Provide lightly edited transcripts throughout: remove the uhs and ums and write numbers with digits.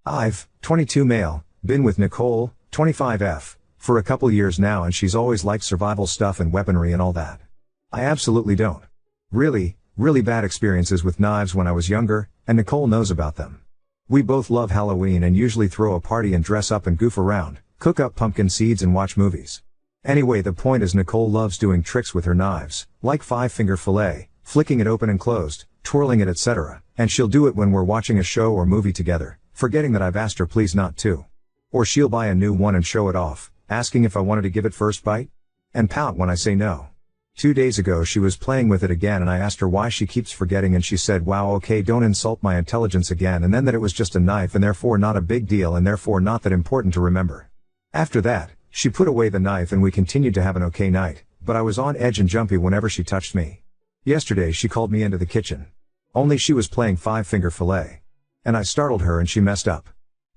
I've, 22 male, been with Nicole, 25F, for a couple years now and she's always liked survival stuff and weaponry and all that. I absolutely don't. Really bad experiences with knives when I was younger, and Nicole knows about them. We both love Halloween and usually throw a party and dress up and goof around, cook up pumpkin seeds and watch movies. Anyway, the point is Nicole loves doing tricks with her knives, like 5-finger fillet, flicking it open and closed, twirling it etc., and she'll do it when we're watching a show or movie together, forgetting that I've asked her please not to. Or she'll buy a new one and show it off, asking if I wanted to give it first bite, and pout when I say no. 2 days ago she was playing with it again and I asked her why she keeps forgetting and she said wow okay don't insult my intelligence again, and then that it was just a knife and therefore not a big deal and therefore not that important to remember. After that, she put away the knife and we continued to have an okay night, but I was on edge and jumpy whenever she touched me. Yesterday she called me into the kitchen. Only she was playing 5-finger fillet. And I startled her and she messed up.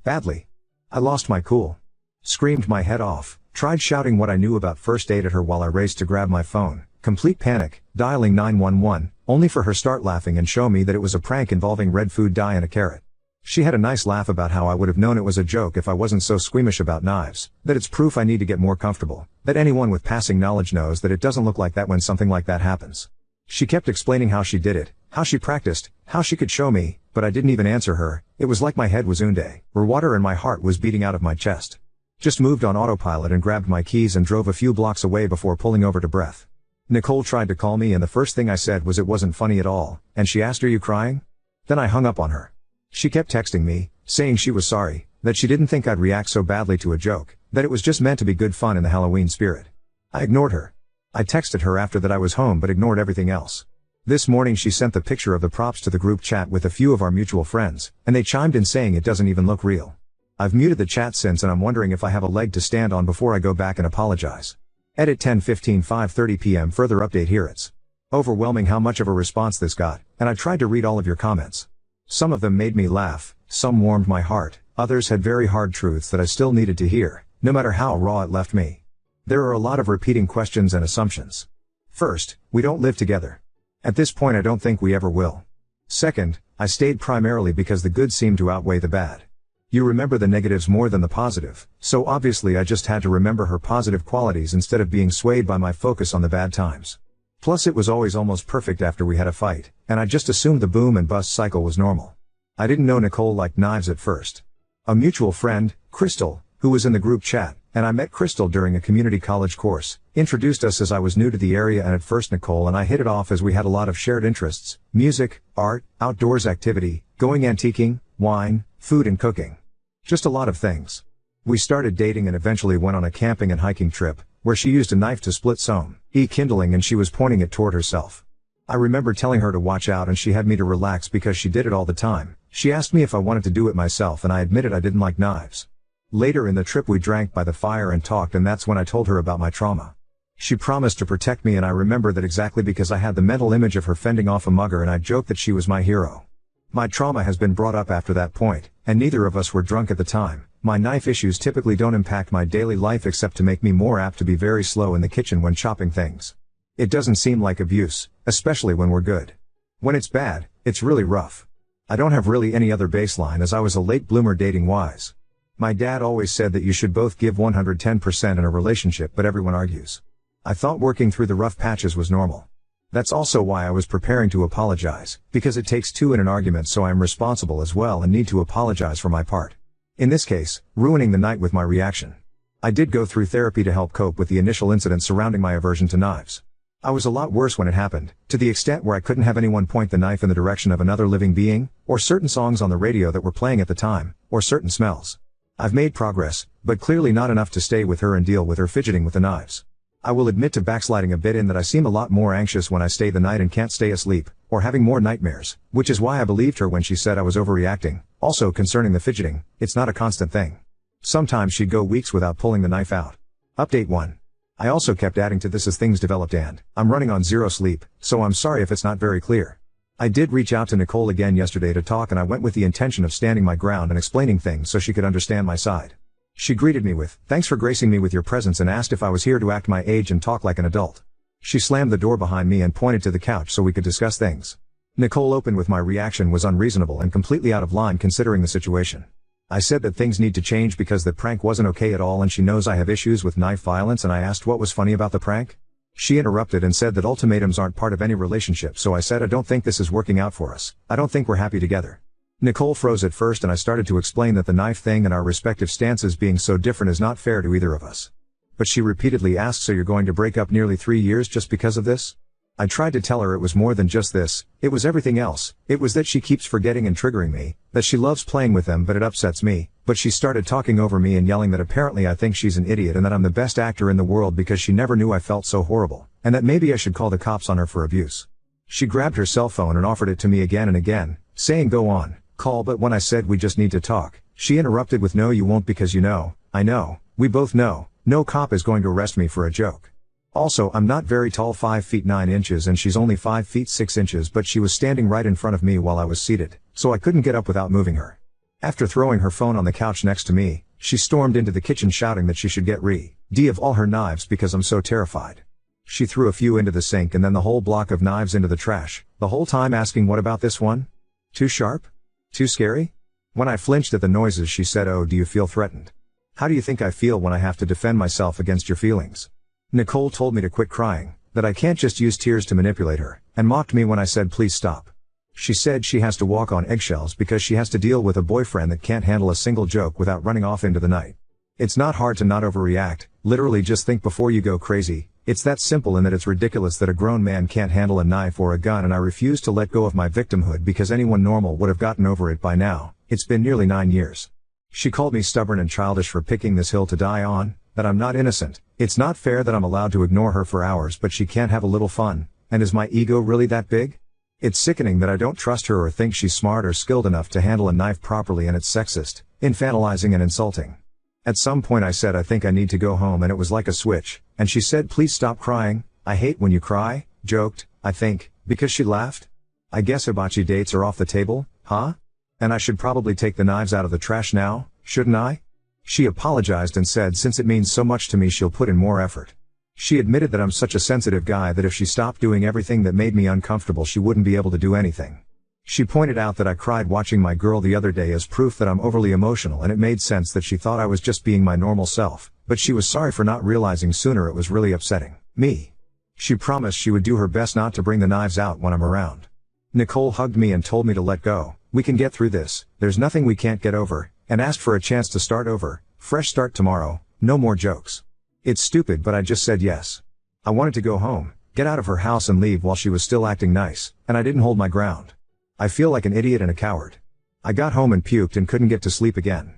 Badly. I lost my cool. Screamed my head off, tried shouting what I knew about first aid at her while I raced to grab my phone, complete panic, dialing 911, only for her start laughing and show me that it was a prank involving red food dye and a carrot. She had a nice laugh about how I would have known it was a joke if I wasn't so squeamish about knives, that it's proof I need to get more comfortable, that anyone with passing knowledge knows that it doesn't look like that when something like that happens. She kept explaining how she did it, how she practiced, how she could show me, but I didn't even answer her. It was like my head was unde, or water and my heart was beating out of my chest. Just moved on autopilot and grabbed my keys and drove a few blocks away before pulling over to breath. Nicole tried to call me and the first thing I said was it wasn't funny at all, and she asked, "Are you crying?" Then I hung up on her. She kept texting me, saying she was sorry, that she didn't think I'd react so badly to a joke, that it was just meant to be good fun in the Halloween spirit. I ignored her. I texted her after that I was home but ignored everything else. This morning she sent the picture of the props to the group chat with a few of our mutual friends, and they chimed in saying it doesn't even look real. I've muted the chat since and I'm wondering if I have a leg to stand on before I go back and apologize. Edit 10:15 5:30 p.m. Further update here. It's overwhelming how much of a response this got, and I tried to read all of your comments. Some of them made me laugh, some warmed my heart, others had very hard truths that I still needed to hear, no matter how raw it left me. There are a lot of repeating questions and assumptions. First, we don't live together. At this point I don't think we ever will. Second, I stayed primarily because the good seemed to outweigh the bad. You remember the negatives more than the positive, so obviously I just had to remember her positive qualities instead of being swayed by my focus on the bad times. Plus it was always almost perfect after we had a fight, and I just assumed the boom and bust cycle was normal. I didn't know Nicole liked knives at first. A mutual friend, Crystal, who was in the group chat, and I met Crystal during a community college course, introduced us as I was new to the area, and at first Nicole and I hit it off as we had a lot of shared interests: music, art, outdoors activity, going antiquing, wine, food and cooking. Just a lot of things. We started dating and eventually went on a camping and hiking trip, where she used a knife to split some kindling and she was pointing it toward herself. I remember telling her to watch out and she had me to relax because she did it all the time. She asked me if I wanted to do it myself and I admitted I didn't like knives. Later in the trip we drank by the fire and talked, and that's when I told her about my trauma. She promised to protect me, and I remember that exactly because I had the mental image of her fending off a mugger and I joked that she was my hero. My trauma has been brought up after that point, and neither of us were drunk at the time. My knife issues typically don't impact my daily life except to make me more apt to be very slow in the kitchen when chopping things. It doesn't seem like abuse, especially when we're good. When it's bad, it's really rough. I don't have really any other baseline as I was a late bloomer dating wise. My dad always said that you should both give 110% in a relationship, but everyone argues. I thought working through the rough patches was normal. That's also why I was preparing to apologize, because it takes two in an argument, so I am responsible as well and need to apologize for my part. In this case, ruining the night with my reaction. I did go through therapy to help cope with the initial incident surrounding my aversion to knives. I was a lot worse when it happened, to the extent where I couldn't have anyone point the knife in the direction of another living being, or certain songs on the radio that were playing at the time, or certain smells. I've made progress, but clearly not enough to stay with her and deal with her fidgeting with the knives. I will admit to backsliding a bit in that I seem a lot more anxious when I stay the night and can't stay asleep, or having more nightmares, which is why I believed her when she said I was overreacting. Also concerning the fidgeting, it's not a constant thing. Sometimes she'd go weeks without pulling the knife out. Update 1. I also kept adding to this as things developed, and I'm running on zero sleep, so I'm sorry if it's not very clear. I did reach out to Nicole again yesterday to talk, and I went with the intention of standing my ground and explaining things so she could understand my side. She greeted me with, "Thanks for gracing me with your presence," and asked if I was here to act my age and talk like an adult. She slammed the door behind me and pointed to the couch so we could discuss things. Nicole opened with my reaction was unreasonable and completely out of line considering the situation. I said that things need to change because the prank wasn't okay at all and she knows I have issues with knife violence, and I asked what was funny about the prank. She interrupted and said that ultimatums aren't part of any relationship, so I said I don't think this is working out for us. I don't think we're happy together. Nicole froze at first and I started to explain that the knife thing and our respective stances being so different is not fair to either of us. But she repeatedly asked, so you're going to break up nearly 3 years just because of this? I tried to tell her it was more than just this, it was everything else. It was that she keeps forgetting and triggering me, that she loves playing with them but it upsets me, but she started talking over me and yelling that apparently I think she's an idiot and that I'm the best actor in the world because she never knew I felt so horrible, and that maybe I should call the cops on her for abuse. She grabbed her cell phone and offered it to me again and again, saying go on, call, but when I said we just need to talk, she interrupted with no you won't because you know, I know, we both know, no cop is going to arrest me for a joke. Also, I'm not very tall, 5 feet 9 inches, and she's only 5 feet 6 inches, but she was standing right in front of me while I was seated, so I couldn't get up without moving her. After throwing her phone on the couch next to me, she stormed into the kitchen shouting that she should get rid of all her knives because I'm so terrified. She threw a few into the sink and then the whole block of knives into the trash, the whole time asking what about this one? Too sharp? Too scary? When I flinched at the noises she said, oh, do you feel threatened? How do you think I feel when I have to defend myself against your feelings? Nicole told me to quit crying, that I can't just use tears to manipulate her, and mocked me when I said please stop. She said she has to walk on eggshells because she has to deal with a boyfriend that can't handle a single joke without running off into the night. It's not hard to not overreact, literally just think before you go crazy. It's that simple, and that it's ridiculous that a grown man can't handle a knife or a gun, and I refuse to let go of my victimhood because anyone normal would have gotten over it by now. It's been nearly 9 years. She called me stubborn and childish for picking this hill to die on, that I'm not innocent. It's not fair that I'm allowed to ignore her for hours but she can't have a little fun, and is my ego really that big? It's sickening that I don't trust her or think she's smart or skilled enough to handle a knife properly, and it's sexist, infantilizing and insulting. At some point I said I think I need to go home, and it was like a switch, and she said please stop crying, I hate when you cry, joked, I think, because she laughed. I guess hibachi dates are off the table, huh? And I should probably take the knives out of the trash now, shouldn't I? She apologized and said since it means so much to me she'll put in more effort. She admitted that I'm such a sensitive guy that if she stopped doing everything that made me uncomfortable she wouldn't be able to do anything. She pointed out that I cried watching my girl the other day as proof that I'm overly emotional, and it made sense that she thought I was just being my normal self, but she was sorry for not realizing sooner it was really upsetting me. She promised she would do her best not to bring the knives out when I'm around. Nicole hugged me and told me to let go. We can get through this, there's nothing we can't get over, and asked for a chance to start over, fresh start tomorrow, no more jokes. It's stupid but I just said yes. I wanted to go home, get out of her house and leave while she was still acting nice, and I didn't hold my ground. I feel like an idiot and a coward. I got home and puked and couldn't get to sleep again.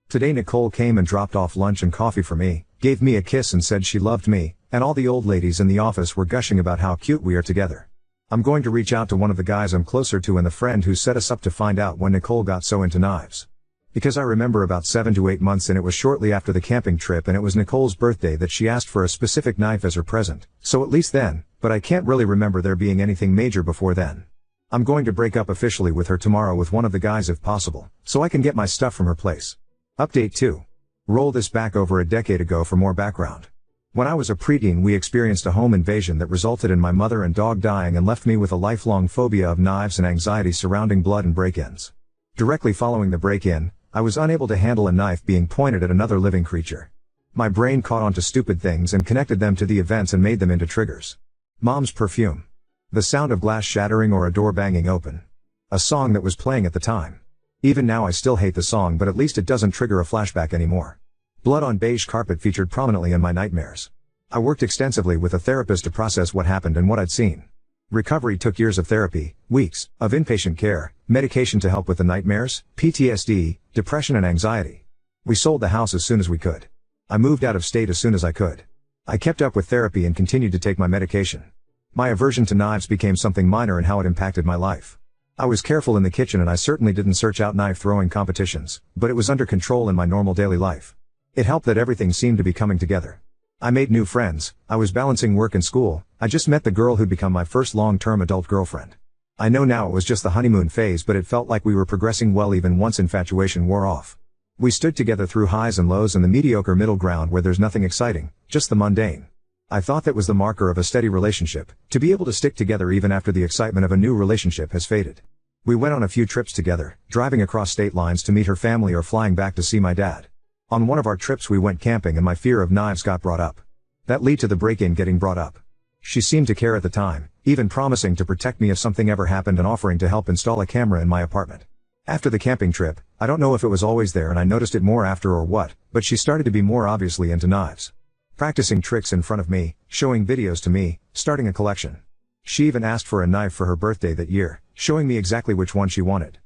Today Nicole came and dropped off lunch and coffee for me, gave me a kiss and said she loved me, and all the old ladies in the office were gushing about how cute we are together. I'm going to reach out to one of the guys I'm closer to and the friend who set us up to find out when Nicole got so into knives. Because I remember about 7 to 8 months, and it was shortly after the camping trip, and it was Nicole's birthday that she asked for a specific knife as her present, so at least then, but I can't really remember there being anything major before then. I'm going to break up officially with her tomorrow with one of the guys if possible, so I can get my stuff from her place. Update 2. Roll this back over a decade ago for more background. When I was a preteen we experienced a home invasion that resulted in my mother and dog dying and left me with a lifelong phobia of knives and anxiety surrounding blood and break-ins. Directly following the break-in, I was unable to handle a knife being pointed at another living creature. My brain caught on to stupid things and connected them to the events and made them into triggers. Mom's perfume. The sound of glass shattering or a door banging open. A song that was playing at the time. Even now I still hate the song, but at least it doesn't trigger a flashback anymore. Blood on beige carpet featured prominently in my nightmares. I worked extensively with a therapist to process what happened and what I'd seen. Recovery took years of therapy, weeks of inpatient care, medication to help with the nightmares, PTSD, depression and anxiety. We sold the house as soon as we could. I moved out of state as soon as I could. I kept up with therapy and continued to take my medication. My aversion to knives became something minor in how it impacted my life. I was careful in the kitchen and I certainly didn't search out knife throwing competitions, but it was under control in my normal daily life. It helped that everything seemed to be coming together. I made new friends, I was balancing work and school, I just met the girl who'd become my first long-term adult girlfriend. I know now it was just the honeymoon phase, but it felt like we were progressing well even once infatuation wore off. We stood together through highs and lows and the mediocre middle ground where there's nothing exciting, just the mundane. I thought that was the marker of a steady relationship, to be able to stick together even after the excitement of a new relationship has faded. We went on a few trips together, driving across state lines to meet her family or flying back to see my dad. On one of our trips we went camping and my fear of knives got brought up. That led to the break-in getting brought up. She seemed to care at the time, even promising to protect me if something ever happened and offering to help install a camera in my apartment. After the camping trip, I don't know if it was always there and I noticed it more after or what, but she started to be more obviously into knives. Practicing tricks in front of me, showing videos to me, starting a collection. She even asked for a knife for her birthday that year, showing me exactly which one she wanted.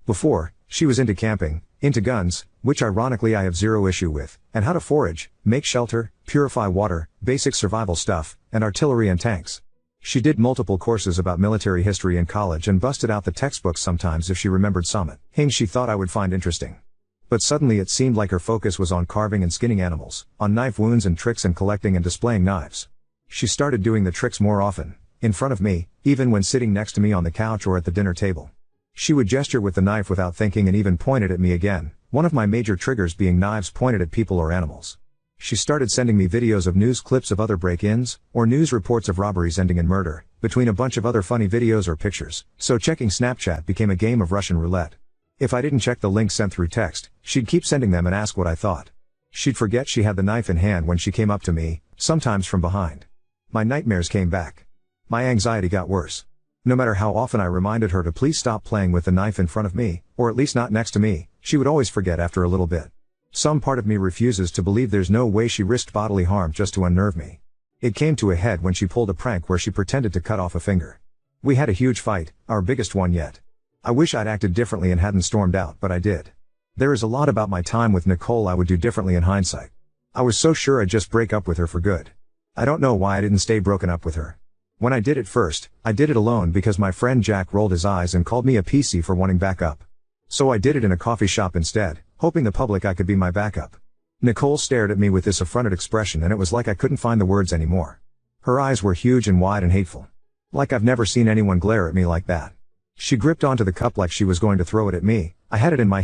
Before, she was into camping, into guns, which ironically I have zero issue with, and how to forage, make shelter, purify water, basic survival stuff, and artillery and tanks. She did multiple courses about military history in college and busted out the textbooks sometimes if she remembered some things she thought I would find interesting. But suddenly it seemed like her focus was on carving and skinning animals, on knife wounds and tricks and collecting and displaying knives. She started doing the tricks more often, in front of me, even when sitting next to me on the couch or at the dinner table. She would gesture with the knife without thinking and even point it at me again, one of my major triggers being knives pointed at people or animals. She started sending me videos of news clips of other break-ins, or news reports of robberies ending in murder, between a bunch of other funny videos or pictures, so checking Snapchat became a game of Russian roulette. If I didn't check the links sent through text, she'd keep sending them and ask what I thought. She'd forget she had the knife in hand when she came up to me, sometimes from behind. My nightmares came back. My anxiety got worse. No matter how often I reminded her to please stop playing with the knife in front of me, or at least not next to me, she would always forget after a little bit. Some part of me refuses to believe there's no way she risked bodily harm just to unnerve me. It came to a head when she pulled a prank where she pretended to cut off a finger. We had a huge fight, our biggest one yet. I wish I'd acted differently and hadn't stormed out, but I did. There is a lot about my time with Nicole I would do differently in hindsight. I was so sure I'd just break up with her for good. I don't know why I didn't stay broken up with her. When I did it first, I did it alone because my friend Jack rolled his eyes and called me a PC for wanting backup. So I did it in a coffee shop instead, hoping the public I could be my backup. Nicole stared at me with this affronted expression and it was like I couldn't find the words anymore. Her eyes were huge and wide and hateful. Like I've never seen anyone glare at me like that. She gripped onto the cup like she was going to throw it at me. I had it in my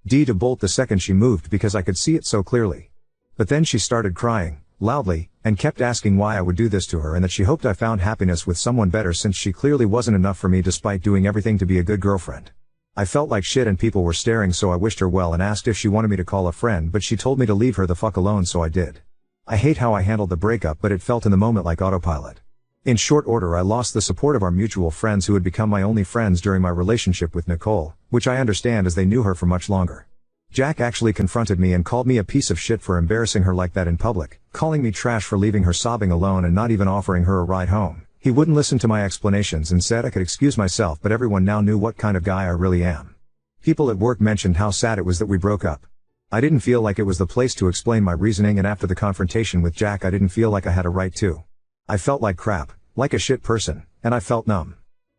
D to bolt the second she moved because I could see it so clearly. But then she started crying, loudly, and kept asking why I would do this to her and that she hoped I found happiness with someone better since she clearly wasn't enough for me despite doing everything to be a good girlfriend. I felt like shit and people were staring so I wished her well and asked if she wanted me to call a friend but she told me to leave her the fuck alone so I did. I hate how I handled the breakup but it felt in the moment like autopilot. In short order I lost the support of our mutual friends who had become my only friends during my relationship with Nicole, which I understand as they knew her for much longer. Jack actually confronted me and called me a piece of shit for embarrassing her like that in public, calling me trash for leaving her sobbing alone and not even offering her a ride home. He wouldn't listen to my explanations and said I could excuse myself but everyone now knew what kind of guy I really am. People at work mentioned how sad it was that we broke up. I didn't feel like it was the place to explain my reasoning and after the confrontation with Jack I didn't feel like I had a right to. I felt like crap, like a shit person, and I felt numb.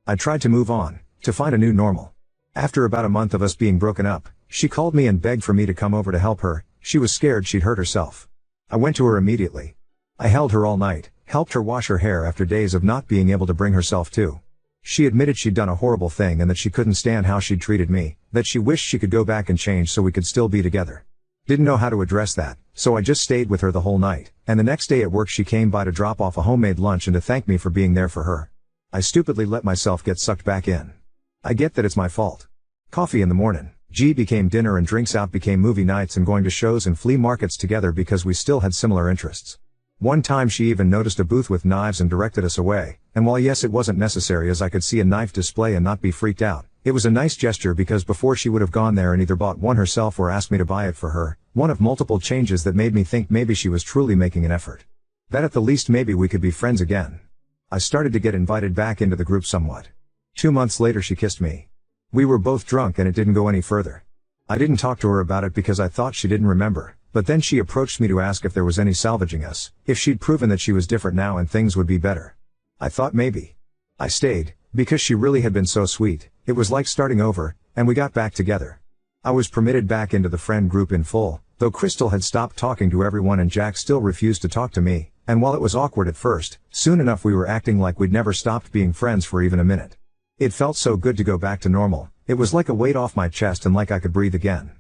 I tried to move on, to find a new normal. After about a month of us being broken up, she called me and begged for me to come over to help her. She was scared she'd hurt herself. I went to her immediately. I held her all night, helped her wash her hair after days of not being able to bring herself to. She admitted she'd done a horrible thing and that she couldn't stand how she'd treated me, that she wished she could go back and change so we could still be together. Didn't know how to address that, so I just stayed with her the whole night, and the next day at work she came by to drop off a homemade lunch and to thank me for being there for her. I stupidly let myself get sucked back in. I get that it's my fault. Coffee in the morning, G became dinner and drinks out became movie nights and going to shows and flea markets together because we still had similar interests. One time she even noticed a booth with knives and directed us away, and while yes it wasn't necessary as I could see a knife display and not be freaked out, it was a nice gesture because before she would have gone there and either bought one herself or asked me to buy it for her, one of multiple changes that made me think maybe she was truly making an effort. That at the least maybe we could be friends again. I started to get invited back into the group somewhat. 2 months later she kissed me. We were both drunk and it didn't go any further. I didn't talk to her about it because I thought she didn't remember, but then she approached me to ask if there was any salvaging us, if she'd proven that she was different now and things would be better. I thought maybe. I stayed, because she really had been so sweet, it was like starting over, and we got back together. I was permitted back into the friend group in full, though Crystal had stopped talking to everyone and Jack still refused to talk to me, and while it was awkward at first, soon enough we were acting like we'd never stopped being friends for even a minute. It felt so good to go back to normal, it was like a weight off my chest and like I could breathe again.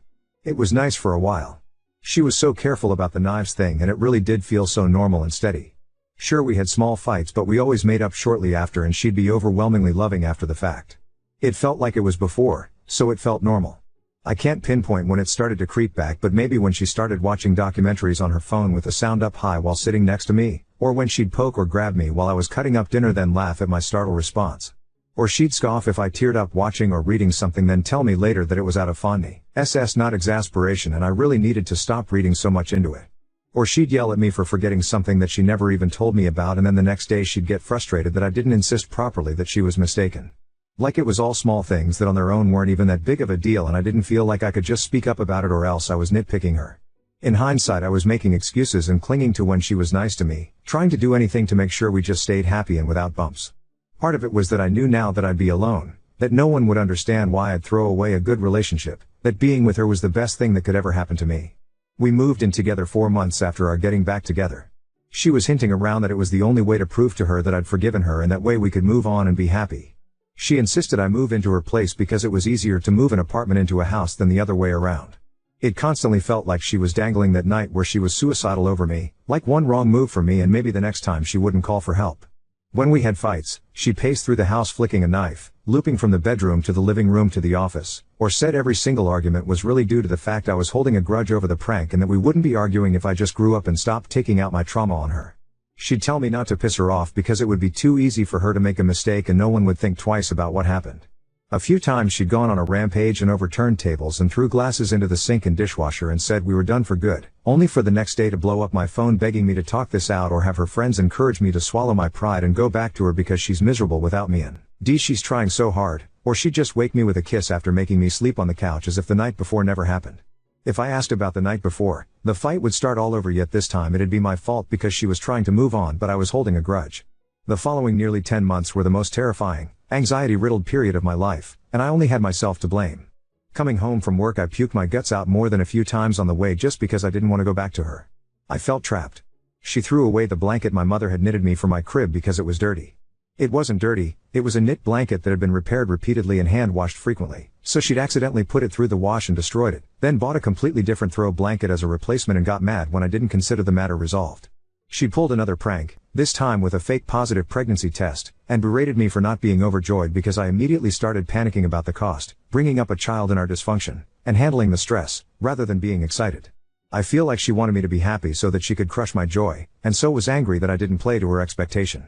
It was nice for a while. She was so careful about the knives thing and it really did feel so normal and steady. Sure we had small fights but we always made up shortly after and she'd be overwhelmingly loving after the fact. It felt like it was before, so it felt normal. I can't pinpoint when it started to creep back, but maybe when she started watching documentaries on her phone with the sound up high while sitting next to me, or when she'd poke or grab me while I was cutting up dinner then laugh at my startled response. Or she'd scoff if I teared up watching or reading something then tell me later that it was out of fondness, not exasperation, and I really needed to stop reading so much into it. Or she'd yell at me for forgetting something that she never even told me about, and then the next day she'd get frustrated that I didn't insist properly that she was mistaken. Like it was all small things that on their own weren't even that big of a deal, and I didn't feel like I could just speak up about it or else I was nitpicking her. In hindsight, I was making excuses and clinging to when she was nice to me, trying to do anything to make sure we just stayed happy and without bumps. Part of it was that I knew now that I'd be alone, that no one would understand why I'd throw away a good relationship, that being with her was the best thing that could ever happen to me. We moved in together 4 months after our getting back together. She was hinting around that it was the only way to prove to her that I'd forgiven her and that way we could move on and be happy. She insisted I move into her place because it was easier to move an apartment into a house than the other way around. It constantly felt like she was dangling that night where she was suicidal over me, like one wrong move for me and maybe the next time she wouldn't call for help. When we had fights, she paced through the house flicking a knife, looping from the bedroom to the living room to the office, or said every single argument was really due to the fact I was holding a grudge over the prank and that we wouldn't be arguing if I just grew up and stopped taking out my trauma on her. She'd tell me not to piss her off because it would be too easy for her to make a mistake and no one would think twice about what happened. A few times she'd gone on a rampage and overturned tables and threw glasses into the sink and dishwasher and said we were done for good, only for the next day to blow up my phone begging me to talk this out or have her friends encourage me to swallow my pride and go back to her because she's miserable without me and she's trying so hard, or she'd just wake me with a kiss after making me sleep on the couch as if the night before never happened. If I asked about the night before, the fight would start all over, yet this time it'd be my fault because she was trying to move on but I was holding a grudge. The following nearly 10 months were the most terrifying, anxiety-riddled period of my life, and I only had myself to blame. Coming home from work I puked my guts out more than a few times on the way just because I didn't want to go back to her. I felt trapped. She threw away the blanket my mother had knitted me for my crib because it was dirty. It wasn't dirty, it was a knit blanket that had been repaired repeatedly and hand-washed frequently, so she'd accidentally put it through the wash and destroyed it, then bought a completely different throw blanket as a replacement and got mad when I didn't consider the matter resolved. She pulled another prank, this time with a fake positive pregnancy test, and berated me for not being overjoyed because I immediately started panicking about the cost, bringing up a child in our dysfunction, and handling the stress, rather than being excited. I feel like she wanted me to be happy so that she could crush my joy, and so was angry that I didn't play to her expectation.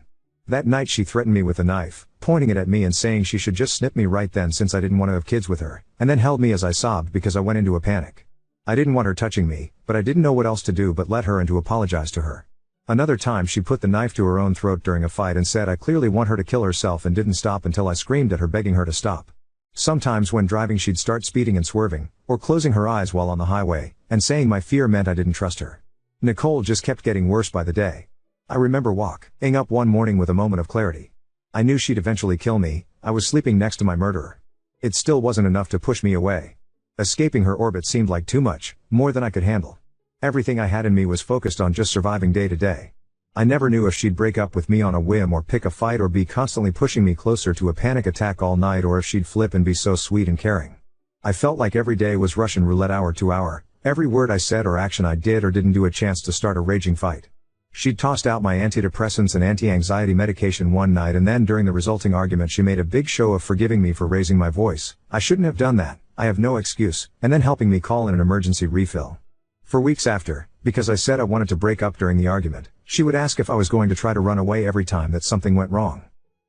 That night she threatened me with a knife, pointing it at me and saying she should just snip me right then since I didn't want to have kids with her, and then held me as I sobbed because I went into a panic. I didn't want her touching me, but I didn't know what else to do but let her and to apologize to her. Another time she put the knife to her own throat during a fight and said I clearly want her to kill herself and didn't stop until I screamed at her begging her to stop. Sometimes when driving she'd start speeding and swerving, or closing her eyes while on the highway, and saying my fear meant I didn't trust her. Nicole just kept getting worse by the day. I remember waking up one morning with a moment of clarity. I knew she'd eventually kill me, I was sleeping next to my murderer. It still wasn't enough to push me away. Escaping her orbit seemed like too much, more than I could handle. Everything I had in me was focused on just surviving day to day. I never knew if she'd break up with me on a whim or pick a fight or be constantly pushing me closer to a panic attack all night or if she'd flip and be so sweet and caring. I felt like every day was Russian roulette hour to hour, every word I said or action I did or didn't do a chance to start a raging fight. She'd tossed out my antidepressants and anti-anxiety medication one night and then during the resulting argument she made a big show of forgiving me for raising my voice. I shouldn't have done that, I have no excuse, and then helping me call in an emergency refill. For weeks after, because I said I wanted to break up during the argument, she would ask if I was going to try to run away every time that something went wrong.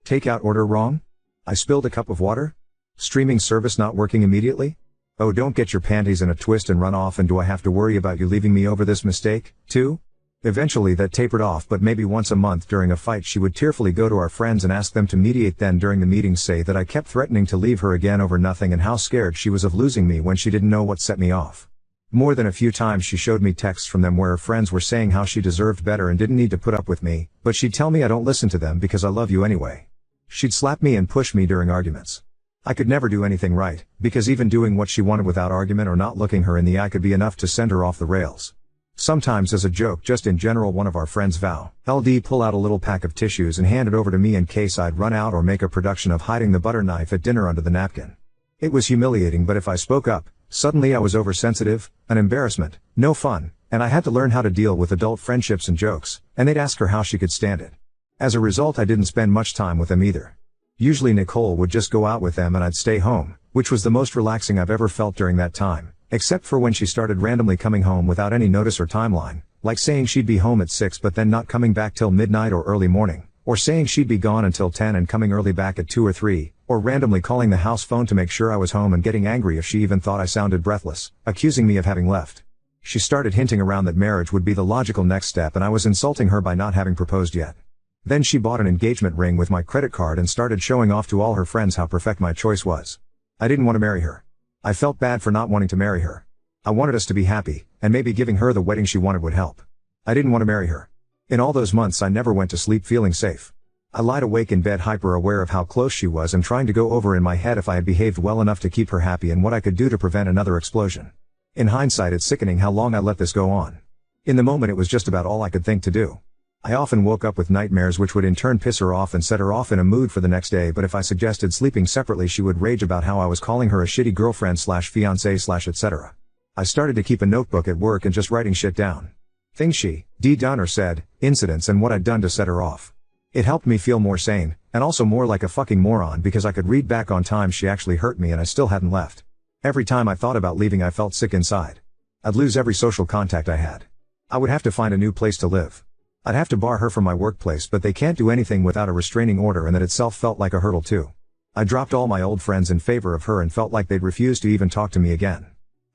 Takeout order wrong? I spilled a cup of water? Streaming service not working immediately? Oh, don't get your panties in a twist and run off, and do I have to worry about you leaving me over this mistake, too? Eventually that tapered off, but maybe once a month during a fight she would tearfully go to our friends and ask them to mediate, then during the meetings say that I kept threatening to leave her again over nothing and how scared she was of losing me when she didn't know what set me off. More than a few times she showed me texts from them where her friends were saying how she deserved better and didn't need to put up with me, but she'd tell me I don't listen to them because I love you anyway. She'd slap me and push me during arguments. I could never do anything right, because even doing what she wanted without argument or not looking her in the eye could be enough to send her off the rails. Sometimes as a joke, just in general, one of our friends Val, LD, pull out a little pack of tissues and hand it over to me in case I'd run out or make a production of hiding the butter knife at dinner under the napkin. It was humiliating, but if I spoke up, suddenly I was oversensitive, an embarrassment, no fun, and I had to learn how to deal with adult friendships and jokes, and they'd ask her how she could stand it. As a result, I didn't spend much time with them either. Usually Nicole would just go out with them and I'd stay home, which was the most relaxing I've ever felt during that time, except for when she started randomly coming home without any notice or timeline, like saying she'd be home at 6 but then not coming back till midnight or early morning, or saying she'd be gone until 10 and coming early back at 2 or 3, or randomly calling the house phone to make sure I was home and getting angry if she even thought I sounded breathless, accusing me of having left. She started hinting around that marriage would be the logical next step and I was insulting her by not having proposed yet. Then she bought an engagement ring with my credit card and started showing off to all her friends how perfect my choice was. I didn't want to marry her. I felt bad for not wanting to marry her. I wanted us to be happy, and maybe giving her the wedding she wanted would help. I didn't want to marry her. In all those months I never went to sleep feeling safe. I lied awake in bed hyper aware of how close she was and trying to go over in my head if I had behaved well enough to keep her happy and what I could do to prevent another explosion. In hindsight it's sickening how long I let this go on. In the moment it was just about all I could think to do. I often woke up with nightmares which would in turn piss her off and set her off in a mood for the next day, but if I suggested sleeping separately she would rage about how I was calling her a shitty girlfriend / fiancé / etc. I started to keep a notebook at work and just writing shit down. Things she, done or said, incidents and what I'd done to set her off. It helped me feel more sane, and also more like a fucking moron because I could read back on times she actually hurt me and I still hadn't left. Every time I thought about leaving I felt sick inside. I'd lose every social contact I had. I would have to find a new place to live. I'd have to bar her from my workplace, but they can't do anything without a restraining order, and that itself felt like a hurdle too. I dropped all my old friends in favor of her and felt like they'd refuse to even talk to me again.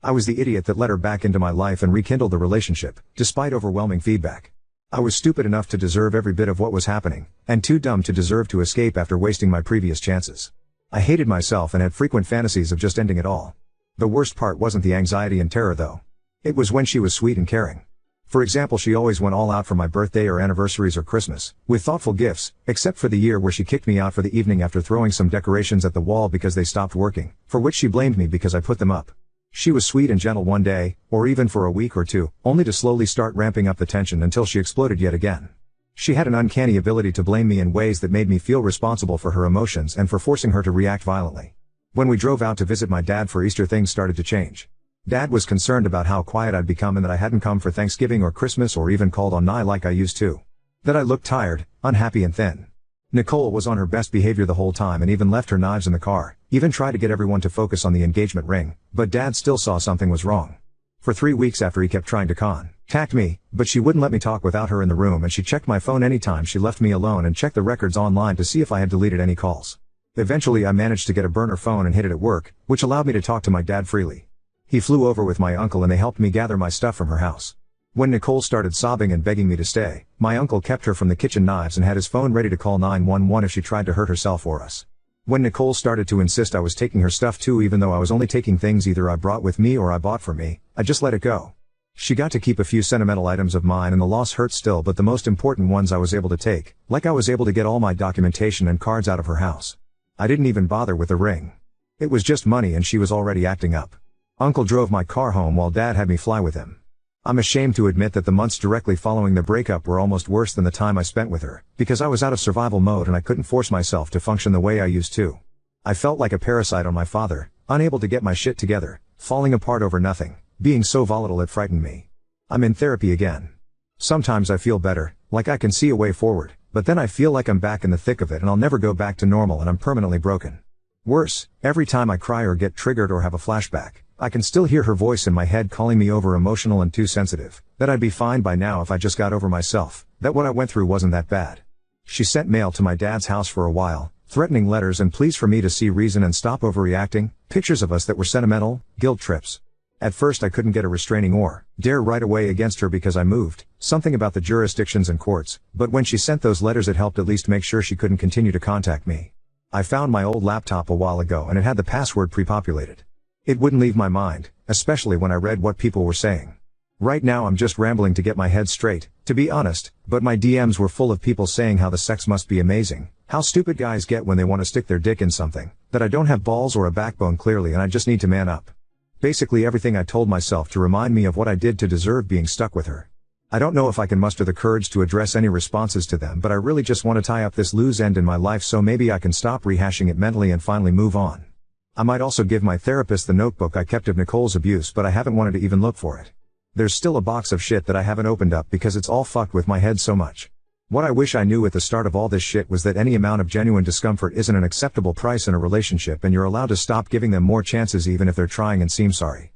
I was the idiot that let her back into my life and rekindled the relationship, despite overwhelming feedback. I was stupid enough to deserve every bit of what was happening, and too dumb to deserve to escape after wasting my previous chances. I hated myself and had frequent fantasies of just ending it all. The worst part wasn't the anxiety and terror though. It was when she was sweet and caring. For example, she always went all out for my birthday or anniversaries or Christmas, with thoughtful gifts, except for the year where she kicked me out for the evening after throwing some decorations at the wall because they stopped working, for which she blamed me because I put them up. She was sweet and gentle one day, or even for a week or two, only to slowly start ramping up the tension until she exploded yet again. She had an uncanny ability to blame me in ways that made me feel responsible for her emotions and for forcing her to react violently. When we drove out to visit my dad for Easter, things started to change. Dad was concerned about how quiet I'd become and that I hadn't come for Thanksgiving or Christmas or even called on Nye like I used to. That I looked tired, unhappy and thin. Nicole was on her best behavior the whole time and even left her knives in the car, even tried to get everyone to focus on the engagement ring, but Dad still saw something was wrong. For 3 weeks after he kept trying to contact me, but she wouldn't let me talk without her in the room, and she checked my phone anytime she left me alone and checked the records online to see if I had deleted any calls. Eventually I managed to get a burner phone and hid it at work, which allowed me to talk to my dad freely. He flew over with my uncle and they helped me gather my stuff from her house. When Nicole started sobbing and begging me to stay, my uncle kept her from the kitchen knives and had his phone ready to call 911 if she tried to hurt herself or us. When Nicole started to insist I was taking her stuff too, even though I was only taking things either I brought with me or I bought for me, I just let it go. She got to keep a few sentimental items of mine and the loss hurt still, but the most important ones I was able to take, like I was able to get all my documentation and cards out of her house. I didn't even bother with the ring. It was just money and she was already acting up. Uncle drove my car home while Dad had me fly with him. I'm ashamed to admit that the months directly following the breakup were almost worse than the time I spent with her, because I was out of survival mode and I couldn't force myself to function the way I used to. I felt like a parasite on my father, unable to get my shit together, falling apart over nothing, being so volatile it frightened me. I'm in therapy again. Sometimes I feel better, like I can see a way forward, but then I feel like I'm back in the thick of it and I'll never go back to normal and I'm permanently broken. Worse, every time I cry or get triggered or have a flashback, I can still hear her voice in my head calling me over emotional and too sensitive, that I'd be fine by now if I just got over myself, that what I went through wasn't that bad. She sent mail to my dad's house for a while, threatening letters and pleas for me to see reason and stop overreacting, pictures of us that were sentimental, guilt trips. At first I couldn't get a restraining order right away against her because I moved, something about the jurisdictions and courts, but when she sent those letters it helped at least make sure she couldn't continue to contact me. I found my old laptop a while ago and it had the password pre-populated. It wouldn't leave my mind, especially when I read what people were saying. Right now I'm just rambling to get my head straight, to be honest, but my DMs were full of people saying how the sex must be amazing, how stupid guys get when they want to stick their dick in something, that I don't have balls or a backbone clearly and I just need to man up. Basically everything I told myself to remind me of what I did to deserve being stuck with her. I don't know if I can muster the courage to address any responses to them, but I really just want to tie up this loose end in my life so maybe I can stop rehashing it mentally and finally move on. I might also give my therapist the notebook I kept of Nicole's abuse, but I haven't wanted to even look for it. There's still a box of shit that I haven't opened up because it's all fucked with my head so much. What I wish I knew at the start of all this shit was that any amount of genuine discomfort isn't an acceptable price in a relationship and you're allowed to stop giving them more chances even if they're trying and seem sorry.